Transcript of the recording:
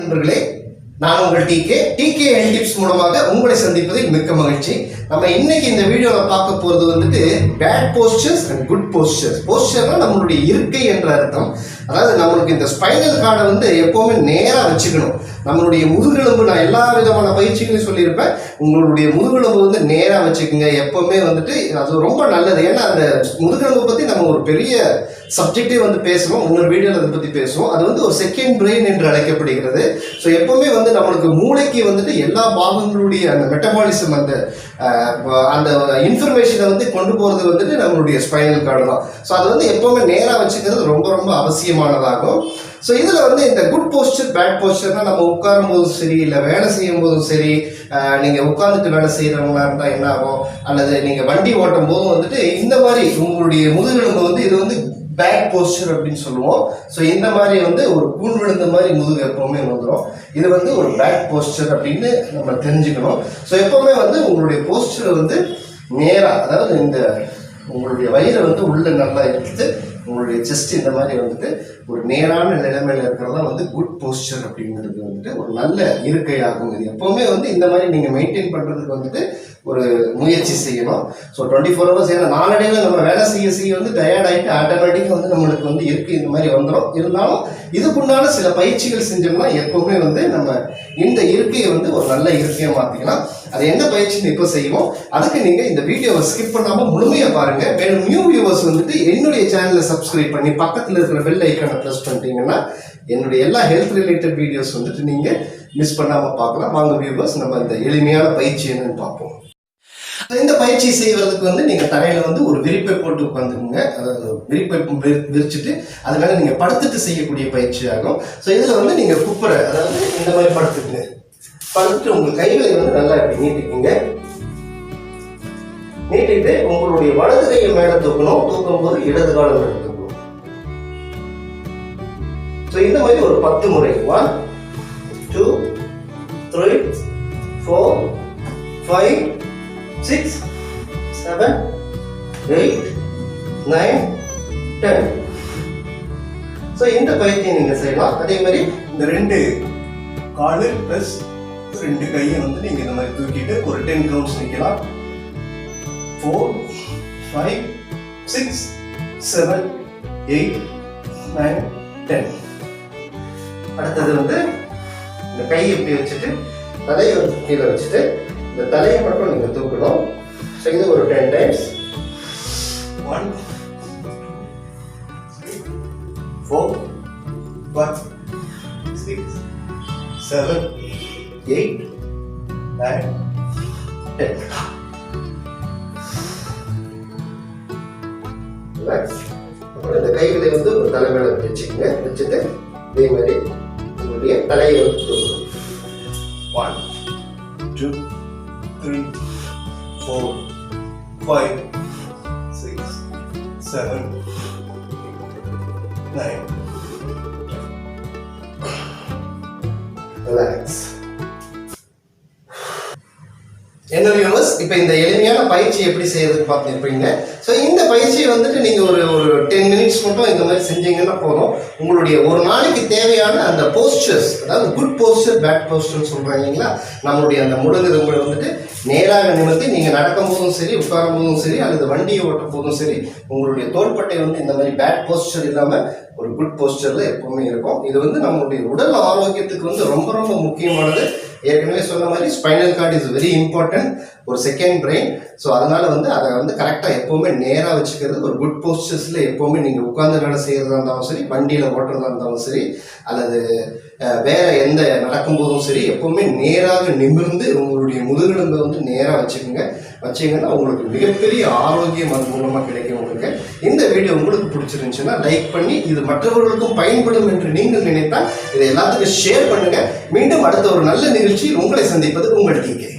நண்பர்களே, நான் உங்கள் டிகே ஹெல்த் டிப்ஸ் மூலமாக உங்களை சந்திப்பதில் மிக்க மகிழ்ச்சி. நம்ம இன்னைக்கு இந்த வீடியோவில் பார்க்க போகிறது வந்துட்டு bad posters and good posters. போஸ்டர்னா நம்மளுடைய இருக்கை என்ற அர்த்தம். அதாவது நம்மளுக்கு இந்த ஸ்பைனல் கார்டை வந்து எப்போவுமே நேராக வச்சுக்கணும். நம்மளுடைய முதுகெலும்பு, நான் எல்லா விதமான பயிற்சிகளையும் சொல்லியிருப்பேன், உங்களுடைய முதுகெலும்பு வந்து நேராக வச்சுக்கோங்க. எப்போவுமே வந்துட்டு அது ரொம்ப நல்லது. ஏன்னா அந்த முதுகெலும்பை பற்றி நம்ம ஒரு பெரிய சப்ஜெக்டே வந்து பேசுவோம், இன்னொரு வீடியோவில் அதை பற்றி பேசுவோம். அது வந்து ஒரு செகண்ட் பிரெயின் என்று அழைக்கப்படுகிறது. ஸோ எப்போவுமே வந்து நம்மளுக்கு மூளைக்கு வந்துட்டு எல்லா பாகங்களுடைய அந்த மெட்டபாலிசம், அந்த இன்ஃபர்மேஷனை வந்து கொண்டு போகிறது வந்துட்டு நம்மளுடைய ஸ்பைனல் கார்டு தான். ஸோ அது வந்து எப்போவுமே நேராக வச்சுக்கிறது ரொம்ப ரொம்ப அவசியமானதாகும். ஸோ இதில் வந்து இந்த குட் போஸ்டர் பேட் போஸ்டர்னால் நம்ம உட்காரும் போதும் சரி, இல்லை வேலை செய்யும் போதும் சரி, நீங்கள் உட்காந்துட்டு வேலை செய்கிறவங்களா இருந்தால் என்ன ஆகும், அல்லது நீங்கள் வண்டி ஓட்டும் போதும் வந்துட்டு இந்த மாதிரி உங்களுடைய முதுகெலும்பு வந்து இது வந்து பேக் போஸ்டர் அப்படின்னு சொல்லுவோம். ஸோ இந்த மாதிரி வந்து ஒரு கூன் விழுந்த மாதிரி முதுகு எப்பவுமே வந்துடும். இது வந்து ஒரு பேக் போஸ்டர் அப்படின்னு நம்ம தெரிஞ்சுக்கணும். ஸோ எப்பவுமே வந்து உங்களுடைய போஸ்டரை வந்து நேராக, அதாவது இந்த உங்களுடைய வயிறை வந்து உள்ள நல்லா எடுத்து உங்களுடைய செஸ்ட் இந்த மாதிரி வந்துட்டு ஒரு நேரான நிலைமையில இருக்கிறதா வந்து குட் போஸ்டர் அப்படிங்கிறது வந்துட்டு ஒரு நல்ல இருக்கையாகும். இது எப்பவுமே வந்து இந்த மாதிரி நீங்கள் மெயின்டைன் பண்ணுறதுக்கு வந்துட்டு ஒரு முயற்சி செய்யணும். ஸோ 24 hours, ஏன்னா நாளடைவில் நம்ம வேலை செய்ய வந்து டயர்ட் ஆகிட்டு ஆட்டோமேட்டிக்காக வந்து நம்மளுக்கு வந்து இருக்கை இந்த மாதிரி வந்துடும். இருந்தாலும் இதுக்குண்டான சில பயிற்சிகள் செஞ்சோம்னா எப்பவுமே வந்து நம்ம இந்த இருக்கையை வந்து ஒரு நல்ல இருக்கையை மாற்றிக்கலாம். அது என்ன பயிற்சின்னு இப்போ செய்வோம். அதுக்கு நீங்கள் இந்த வீடியோவை ஸ்கிப் பண்ணாமல் முழுமையாக பாருங்கள். மேலும் நியூ வியூவர்ஸ் வந்துட்டு என்னுடைய சேனலை சப்ஸ்கிரைப் பண்ணி பக்கத்தில் இருக்கிற பெல் ஐக்கானை ப்ரெஸ் பண்ணிட்டீங்கன்னா என்னுடைய எல்லா ஹெல்த் ரிலேட்டட் வீடியோஸ் வந்துட்டு நீங்கள் மிஸ் பண்ணாமல் பார்க்கலாம். வாங்க வியூவர்ஸ், நம்ம இந்த எளிமையான பயிற்சி என்னன்னு பார்ப்போம். இந்த பயிற்சி செய்வதற்கு வந்து நீங்கள் தரையில் வந்து ஒரு விரிப்பை போட்டு உட்காந்துக்குங்க. அதாவது விரிப்பை விரிச்சுட்டு அதனால நீங்கள் படுத்துட்டு செய்யக்கூடிய பயிற்சி ஆகும். ஸோ இதில் வந்து நீங்கள் குப்புற, அதாவது இந்த மாதிரி படுத்துக்குங்க. படுத்துட்டு உங்கள் கைகளை வந்து நல்லா இப்படி நீட்டிக்குங்க. நீட்டிட்டு உங்களுடைய வலது கையை மேலே தூக்கணும். தூக்கும் போது இடது காலம் மேலே தூக்கணும். ஸோ இந்த மாதிரி ஒரு 10 முறை. 1 2 3 4 5 6 7 8 9 10. ஸோ இந்த பயிற்சியை நீங்க செய்யலாம். அதே மாதிரி இந்த 2 காலு பிளஸ் 2 கையை வந்து நீங்க இந்த மாதிரி தூக்கிட்டு ஒரு 10 கவுண்ட்ஸ் நிக்கலாம். 4 5 6 7 8 9 10. அடுத்தது வந்து இந்த கையை இப்படி வச்சுட்டு தலையை வந்து கீழே வச்சுட்டு இந்த தலையை மட்டும் நீங்க தூக்கணும். ஸோ இது ஒரு 10 டைம்ஸ். 1 4 5 6 7 8 9 10. அப்புறம் இந்த கைகளை வந்து ஒரு தலை மேல வச்சுக்கோங்க. வச்சுட்டு இதே மாதிரி உங்களுடைய தலையை வந்து தூக்கணும். 1 2 3 4 5 6 7 9. Relax. என்ன வியூவர்ஸ், இப்போ இந்த எளிமையான பயிற்சி எப்படி செய்யறதுன்னு பார்த்துருப்பீங்க. ஸோ இந்த பயிற்சியை வந்துட்டு நீங்கள் ஒரு 10 மினிட்ஸ் மட்டும் இந்த மாதிரி செஞ்சீங்கன்னா போதும். உங்களுடைய ஒரு நாளைக்கு தேவையான அந்த போஸ்டர்ஸ், அதாவது குட் போஸ்டர் பேட் போஸ்டர்னு சொல்கிறாங்க இல்லைங்களா, நம்மளுடைய அந்த முதுகெலும்பை வந்துட்டு நேராக நிமிர்த்தி நீங்கள் நடக்கும் போதும் சரி, உட்காரும் போதும் சரி, அல்லது வண்டியை ஓட்டும் போதும் சரி, உங்களுடைய தோள்பட்டை வந்து இந்த மாதிரி பேட் போஸ்டர் இல்லாமல் ஒரு குட் போஸ்டரில் எப்பவுமே இருக்கும். இது வந்து நம்மளுடைய உடல் ஆரோக்கியத்துக்கு வந்து ரொம்ப ரொம்ப முக்கியமானது. ஏற்கனவே சொன்ன மாதிரி spinal cord is very important, ஒரு செகண்ட் பிரெயின். ஸோ அதனால வந்து அதை வந்து கரெக்டாக எப்போவுமே நேராக வச்சுக்கிறது. ஒரு குட் போஸ்டர்ஸில் எப்போவுமே நீங்கள் உட்கார்ந்து வேலை செய்கிறதா இருந்தாலும் சரி, வண்டியில் ஓட்டுறதா இருந்தாலும் சரி, அல்லது வேற எந்த நடக்கும்போதும் சரி, எப்போவுமே நேராக நிமிர்ந்து உங்களுடைய முதுகெலும்பை வந்து நேராக வச்சிங்கன்னா உங்களுக்கு மிகப்பெரிய ஆரோக்கியம் அது மூலமாக கிடைக்கும். உங்களுக்கு இந்த வீடியோ உங்களுக்கு பிடிச்சிருந்துச்சுன்னா லைக் பண்ணி இது மற்றவர்களுக்கும் பயன்படும் என்று நீங்கள் நினைத்தால் இதை எல்லாத்துக்கும் ஷேர் பண்ணுங்க. மீண்டும் அடுத்த ஒரு நல்ல நிகழ்ச்சியில் உங்களை சந்திப்பது உங்கள் டிகே.